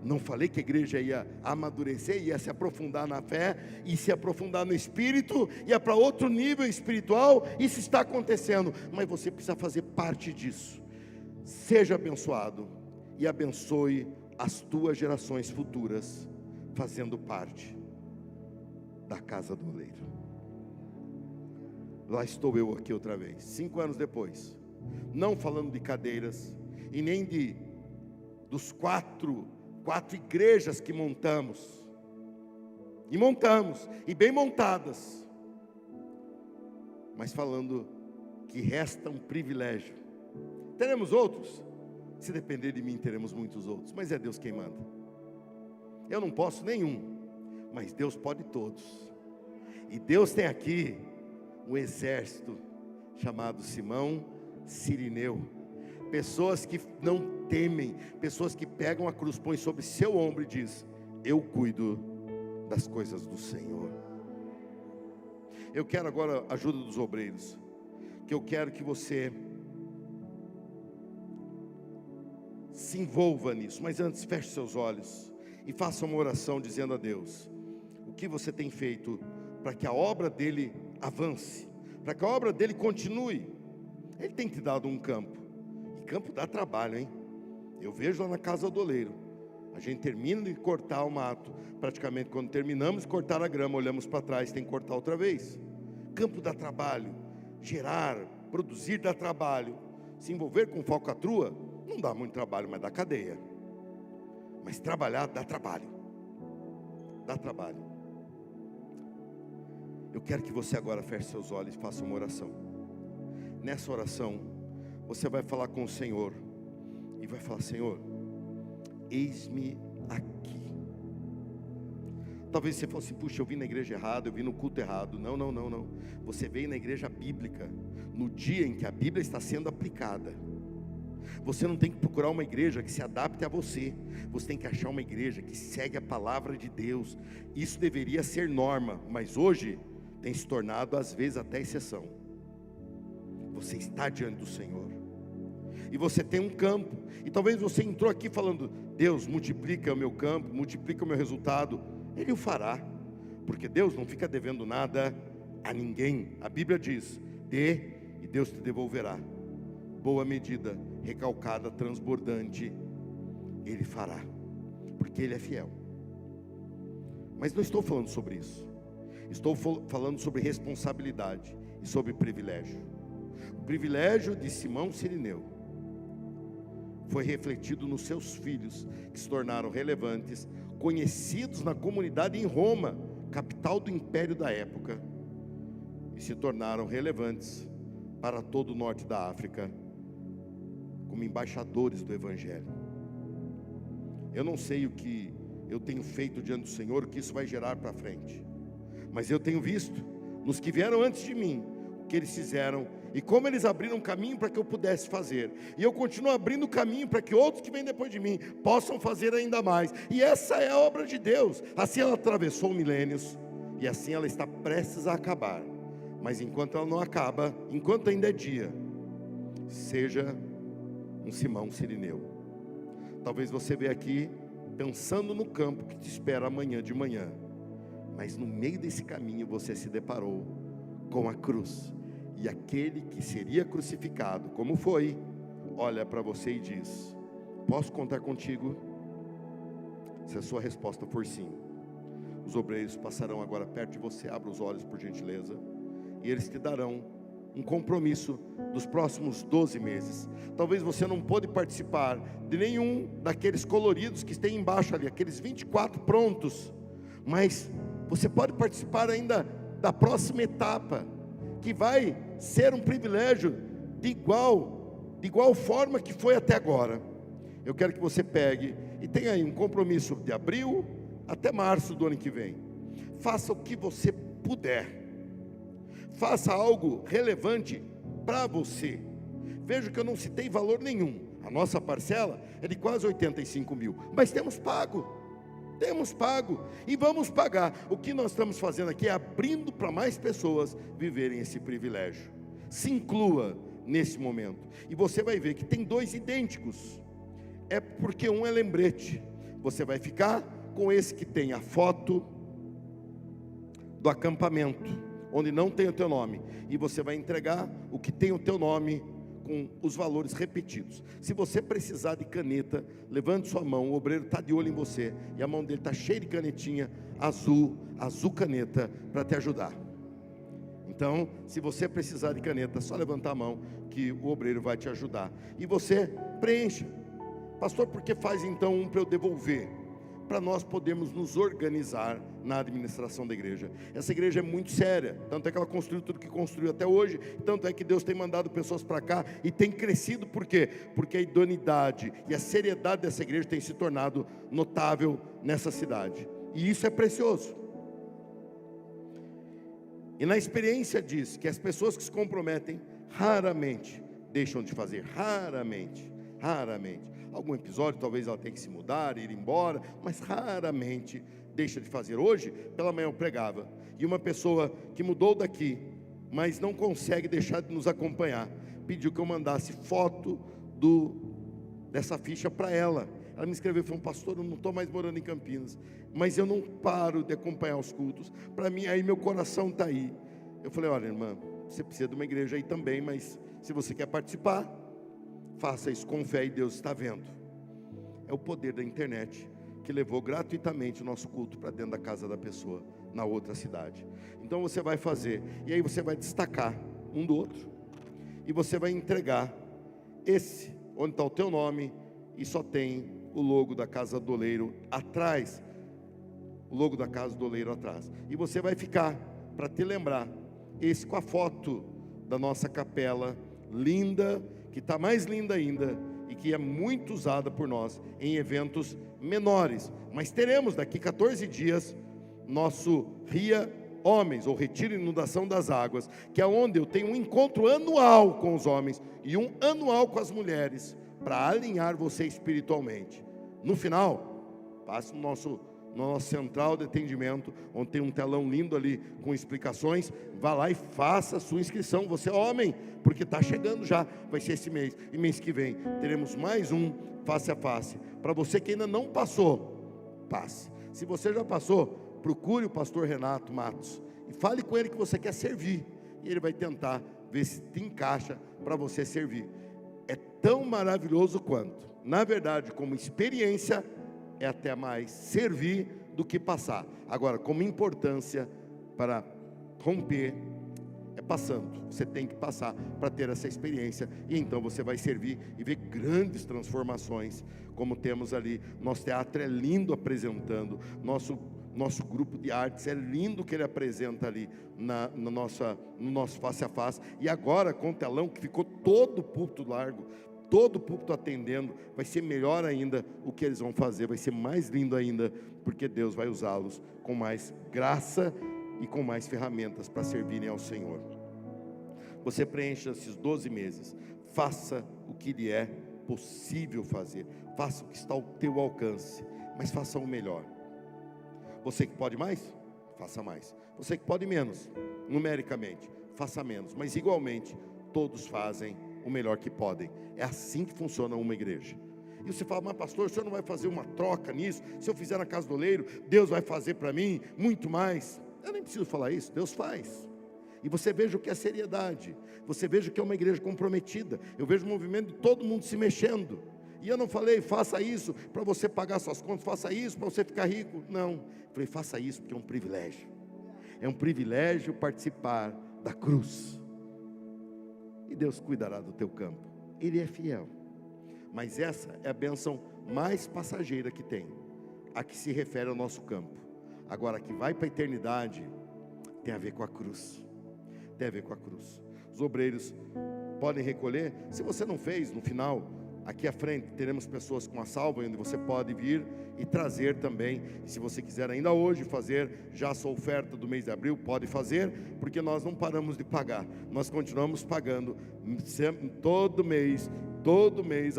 Não falei que a igreja ia amadurecer, ia se aprofundar na fé, e se aprofundar no Espírito, ia para outro nível espiritual. Isso está acontecendo, mas você precisa fazer parte disso. Seja abençoado e abençoe as tuas gerações futuras, fazendo parte da casa do oleiro. Lá estou eu aqui outra vez, 5 anos depois, não falando de cadeiras, e nem dos quatro igrejas que montamos, e bem montadas, mas falando que resta um privilégio. Teremos outros? Se depender de mim, teremos muitos outros, mas é Deus quem manda. Eu não posso nenhum, mas Deus pode todos. E Deus tem aqui um exército chamado Simão Sirineu. Pessoas que não temem, pessoas que pegam a cruz, põem sobre seu ombro e diz: eu cuido das coisas do Senhor. Eu quero agora a ajuda dos obreiros, que eu quero que você se envolva nisso, mas antes feche seus olhos e faça uma oração dizendo a Deus o que você tem feito para que a obra dele avance, para que a obra dele continue. Ele tem te dado um campo, e campo dá trabalho, hein? Eu vejo lá na casa do oleiro, a gente termina de cortar o mato, praticamente quando terminamos de cortar a grama, olhamos para trás, tem que cortar outra vez. Campo dá trabalho, gerar, produzir dá trabalho, se envolver com falcatrua não dá muito trabalho, mas dá cadeia. Mas trabalhar dá trabalho. Eu quero que você agora feche seus olhos e faça uma oração. Nessa oração, você vai falar com o Senhor e vai falar: Senhor, eis-me aqui. Talvez você fale assim: puxa, eu vim na igreja errada, eu vim no culto errado. Não. Você veio na igreja bíblica, no dia em que a Bíblia está sendo aplicada. Você não tem que procurar uma igreja que se adapte a você. Você tem que achar uma igreja que segue a palavra de Deus. Isso deveria ser norma, mas hoje tem se tornado às vezes até exceção. Você está diante do Senhor, e você tem um campo, e talvez você entrou aqui falando: Deus, multiplica o meu campo, multiplica o meu resultado. Ele o fará, porque Deus não fica devendo nada a ninguém. A Bíblia diz: dê e Deus te devolverá. Boa medida, recalcada, transbordante, Ele fará, porque Ele é fiel. Mas não estou falando sobre isso. Estou falando sobre responsabilidade e sobre privilégio. O privilégio de Simão Cirineu foi refletido nos seus filhos, que se tornaram relevantes, conhecidos na comunidade em Roma, capital do império da época, e se tornaram relevantes para todo o norte da África, como embaixadores do Evangelho. Eu não sei o que eu tenho feito diante do Senhor, o que isso vai gerar para frente, mas eu tenho visto nos que vieram antes de mim, o que eles fizeram, e como eles abriram caminho para que eu pudesse fazer, e eu continuo abrindo caminho para que outros que vêm depois de mim possam fazer ainda mais. E essa é a obra de Deus. Assim ela atravessou milênios, e assim ela está prestes a acabar. Mas enquanto ela não acaba, enquanto ainda é dia, seja um Simão Cirineu. Talvez você veja aqui pensando no campo que te espera amanhã de manhã, mas no meio desse caminho você se deparou com a cruz, e aquele que seria crucificado, como foi, olha para você e diz: posso contar contigo? Se a sua resposta for sim, os obreiros passarão agora perto de você. Abra os olhos, por gentileza, e eles te darão um compromisso dos próximos 12 meses. Talvez você não pôde participar de nenhum daqueles coloridos que tem embaixo ali, aqueles 24 prontos, mas você pode participar ainda da próxima etapa, que vai ser um privilégio de igual forma que foi até agora. Eu quero que você pegue e tenha aí um compromisso de abril até março do ano que vem. Faça o que você puder, faça algo relevante para você. Veja que eu não citei valor nenhum. A nossa parcela é de quase 85 mil, mas temos pago e vamos pagar. O que nós estamos fazendo aqui é abrindo para mais pessoas viverem esse privilégio. Se inclua nesse momento, e você vai ver que tem dois idênticos. É porque um é lembrete. Você vai ficar com esse que tem a foto do acampamento, onde não tem o teu nome, e você vai entregar o que tem o teu nome, com os valores repetidos. Se você precisar de caneta, levante sua mão. O obreiro está de olho em você, e a mão dele está cheia de canetinha azul caneta, para te ajudar. Então, se você precisar de caneta, é só levantar a mão, que o obreiro vai te ajudar, e você preencha. Pastor, por que faz então um para eu devolver? Para nós podermos nos organizar na administração da igreja. Essa igreja é muito séria, tanto é que ela construiu tudo que construiu até hoje, tanto é que Deus tem mandado pessoas para cá, e tem crescido. Por quê? Porque a idoneidade e a seriedade dessa igreja tem se tornado notável nessa cidade, e isso é precioso. E na experiência diz que as pessoas que se comprometem raramente deixam de fazer, raramente. Algum episódio talvez ela tenha que se mudar, ir embora, mas raramente deixa de fazer. Hoje, pela manhã eu pregava, e uma pessoa que mudou daqui, mas não consegue deixar de nos acompanhar, pediu que eu mandasse foto dessa ficha para ela. Ela me escreveu e falou: pastor, eu não estou mais morando em Campinas, mas eu não paro de acompanhar os cultos. Para mim, aí meu coração está aí. Eu falei: olha, irmã, você precisa de uma igreja aí também, mas se você quer participar, faça isso com fé, e Deus está vendo. É o poder da internet que levou gratuitamente o nosso culto para dentro da casa da pessoa, na outra cidade. Então você vai fazer, e aí você vai destacar um do outro, e você vai entregar esse, onde está o teu nome, e só tem o logo da Casa do Oleiro atrás, o logo da Casa do Oleiro atrás, e você vai ficar, para te lembrar, esse com a foto da nossa capela linda, que está mais linda ainda, e que é muito usada por nós em eventos menores. Mas teremos daqui 14 dias nosso RIA Homens, ou Retiro e Inundação das Águas, que é onde eu tenho um encontro anual com os homens e um anual com as mulheres, para alinhar você espiritualmente. No final, passe no nossa central de atendimento, onde tem um telão lindo ali com explicações. Vá lá e faça a sua inscrição. Você é homem, porque está chegando já, vai ser esse mês. E mês que vem teremos mais um face a face. Para você que ainda não passou, passe. Se você já passou, procure o pastor Renato Matos e fale com ele que você quer servir, e ele vai tentar ver se te encaixa para você servir. É tão maravilhoso quanto, na verdade, como experiência, é até mais servir do que passar. Agora, como importância para romper, é passando. Você tem que passar para ter essa experiência, e então você vai servir e ver grandes transformações, como temos ali. Nosso teatro é lindo apresentando, nosso grupo de artes é lindo que ele apresenta ali no nosso face a face. E agora com o telão que ficou todo o púlpito largo, todo o púlpito atendendo, vai ser melhor ainda o que eles vão fazer, vai ser mais lindo ainda, porque Deus vai usá-los com mais graça e com mais ferramentas para servirem ao Senhor. Você preencha esses 12 meses, faça o que lhe é possível fazer, faça o que está ao teu alcance, mas faça o melhor. Você que pode mais, faça mais. Você que pode menos, numericamente, faça menos. Mas igualmente, todos fazem o melhor que podem. É assim que funciona uma igreja. E você fala, mas pastor, o senhor não vai fazer uma troca nisso? Se eu fizer na casa do oleiro, Deus vai fazer para mim muito mais. Eu nem preciso falar isso, Deus faz. E você veja o que é seriedade. Você veja o que é uma igreja comprometida. Eu vejo o movimento de todo mundo se mexendo. E eu não falei, faça isso para você pagar suas contas, faça isso para você ficar rico. Não, eu falei, faça isso porque é um privilégio. É um privilégio participar da cruz. E Deus cuidará do teu campo. Ele é fiel. Mas essa é a bênção mais passageira que tem, a que se refere ao nosso campo. Agora, a que vai para a eternidade, tem a ver com a cruz. Tem a ver com a cruz. Os obreiros podem recolher. Se você não fez, no final, aqui à frente teremos pessoas com a salva, onde você pode vir e trazer também. E se você quiser ainda hoje fazer já a sua oferta do mês de abril, pode fazer, porque nós não paramos de pagar. Nós continuamos pagando todo mês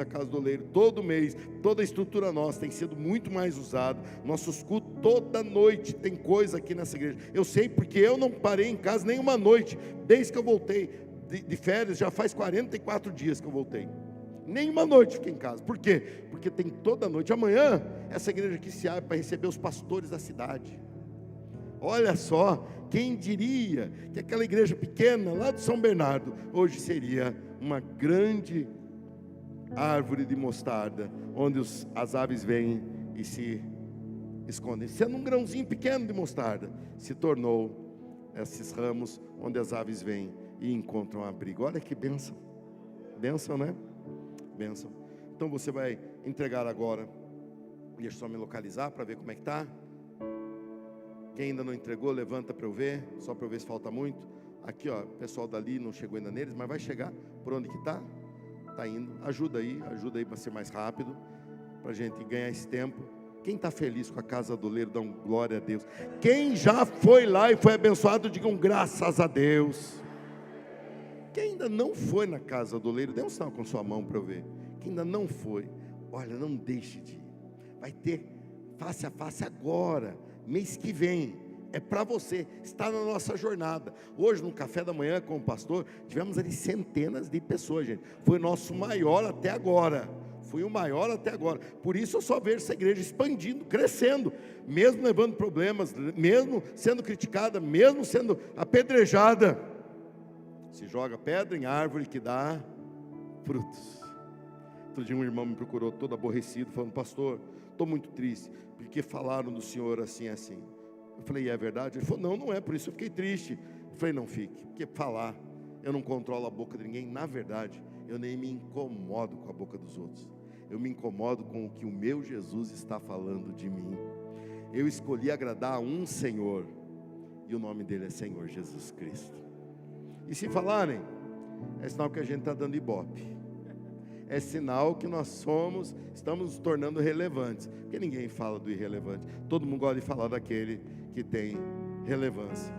a casa do oleiro, todo mês, toda a estrutura nossa tem sido muito mais usada. Nossos cultos, toda noite tem coisa aqui nessa igreja. Eu sei porque eu não parei em casa nenhuma noite, desde que eu voltei de férias. Já faz 44 dias que eu voltei. Nenhuma noite fiquei em casa. Por quê? Porque tem toda noite. Amanhã, essa igreja aqui se abre para receber os pastores da cidade. Olha só, quem diria que aquela igreja pequena, lá de São Bernardo, hoje seria uma grande árvore de mostarda, onde as aves vêm e se escondem. Sendo um grãozinho pequeno de mostarda, se tornou esses ramos onde as aves vêm e encontram abrigo. Olha que bênção. Bênção, né? Bênção. Então você vai entregar agora. Deixa eu só me localizar para ver como é que está. Quem ainda não entregou, levanta para eu ver, só para eu ver se falta muito. Aqui, ó, o pessoal dali não chegou ainda neles, mas vai chegar. Por onde que está? Está indo. Ajuda aí para ser mais rápido, para a gente ganhar esse tempo. Quem está feliz com a casa do oleiro, dá um glória a Deus. Quem já foi lá e foi abençoado, digam graças a Deus. Quem ainda não foi na casa do oleiro, dê um sinal com sua mão para eu ver. Quem ainda não foi, olha, não deixe de ir. Vai ter face a face agora, mês que vem. É para você, está na nossa jornada. Hoje, no café da manhã com o pastor, tivemos ali centenas de pessoas, gente. Foi o nosso maior até agora. Foi o maior até agora. Por isso eu só vejo essa igreja expandindo, crescendo, mesmo levando problemas, mesmo sendo criticada, mesmo sendo apedrejada. Se joga pedra em árvore que dá frutos. Outro dia um irmão me procurou todo aborrecido, falando, pastor, estou muito triste, porque falaram do senhor assim, assim. Eu falei, é verdade? Ele falou, não é, por isso eu fiquei triste. Eu falei, não fique, porque falar, eu não controlo a boca de ninguém. Na verdade, eu nem me incomodo com a boca dos outros. Eu me incomodo com o que o meu Jesus está falando de mim. Eu escolhi agradar a um Senhor, e o nome dele é Senhor Jesus Cristo. E se falarem, é sinal que a gente está dando ibope. é sinal que estamos nos tornando relevantes, porque ninguém fala do irrelevante, todo mundo gosta de falar daquele que tem relevância.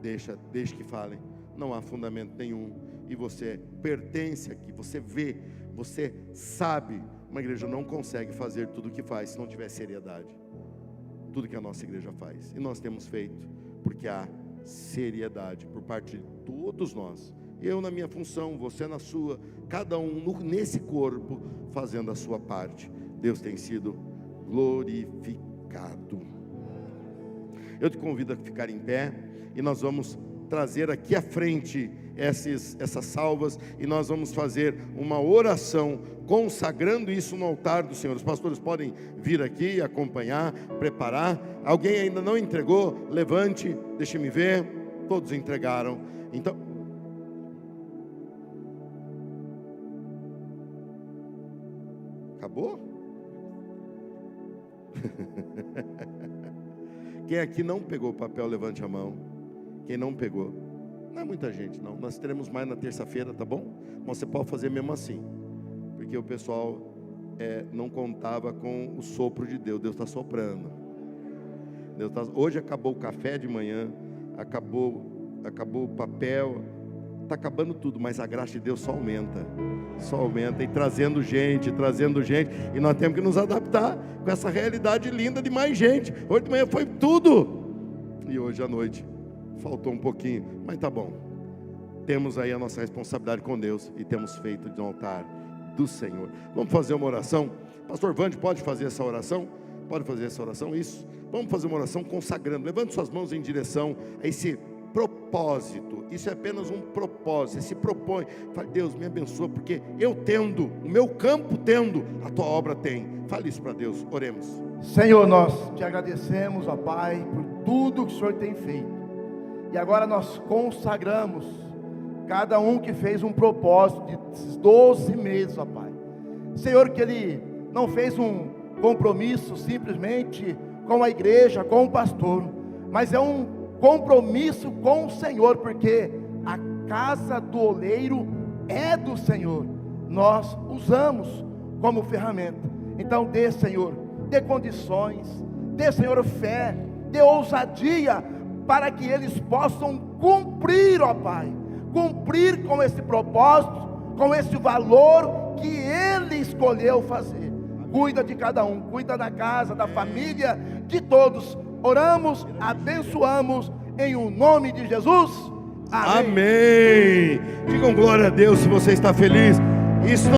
Deixa que falem, não há fundamento nenhum, e você pertence aqui, você vê, você sabe. Uma igreja não consegue fazer tudo o que faz se não tiver seriedade, tudo que a nossa igreja faz, e nós temos feito, porque há seriedade por parte de todos nós, eu na minha função, você na sua, cada um nesse corpo, fazendo a sua parte. Deus tem sido glorificado. Eu te convido a ficar em pé, e nós vamos trazer aqui à frente essas salvas, e nós vamos fazer uma oração, consagrando isso no altar do Senhor. Os pastores podem vir aqui, acompanhar, preparar. Alguém ainda não entregou? Levante, deixe-me ver. Todos entregaram. Então, acabou? Quem aqui não pegou o papel, levante a mão. Quem não pegou? Não é muita gente, não. Nós teremos mais na terça-feira, tá bom? Mas você pode fazer mesmo assim, porque o pessoal não contava com o sopro de Deus. Deus está soprando. Hoje acabou o café de manhã, acabou o papel, está acabando tudo, mas a graça de Deus só aumenta, e trazendo gente, e nós temos que nos adaptar com essa realidade linda de mais gente. Hoje de manhã foi tudo, e hoje à noite faltou um pouquinho, mas tá bom. Temos aí a nossa responsabilidade com Deus, e temos feito de um altar do Senhor. Vamos fazer uma oração? Pastor Vande, pode fazer essa oração? Pode fazer essa oração? Isso. Vamos fazer uma oração consagrando. Levante suas mãos em direção a esse propósito. Isso é apenas um propósito. Você se propõe, fale: Deus, me abençoa, porque eu tendo, o meu campo tendo, a tua obra tem. Fale isso para Deus. Oremos. Senhor, nós te agradecemos, ó Pai, por tudo que o Senhor tem feito, e agora nós consagramos cada um que fez um propósito desses 12 meses, ó Pai. Senhor, que ele não fez um compromisso simplesmente com a igreja, com o pastor, mas é um compromisso com o Senhor, porque a casa do oleiro é do Senhor, nós usamos como ferramenta. Então dê, Senhor, dê condições, dê, Senhor, fé, dê ousadia, para que eles possam cumprir, ó Pai, cumprir com esse propósito, com esse valor que Ele escolheu fazer. Cuida de cada um, cuida da casa, da família, de todos. Oramos, abençoamos, em o nome de Jesus. Amém. Amém. Digam glória a Deus se você está feliz. Isso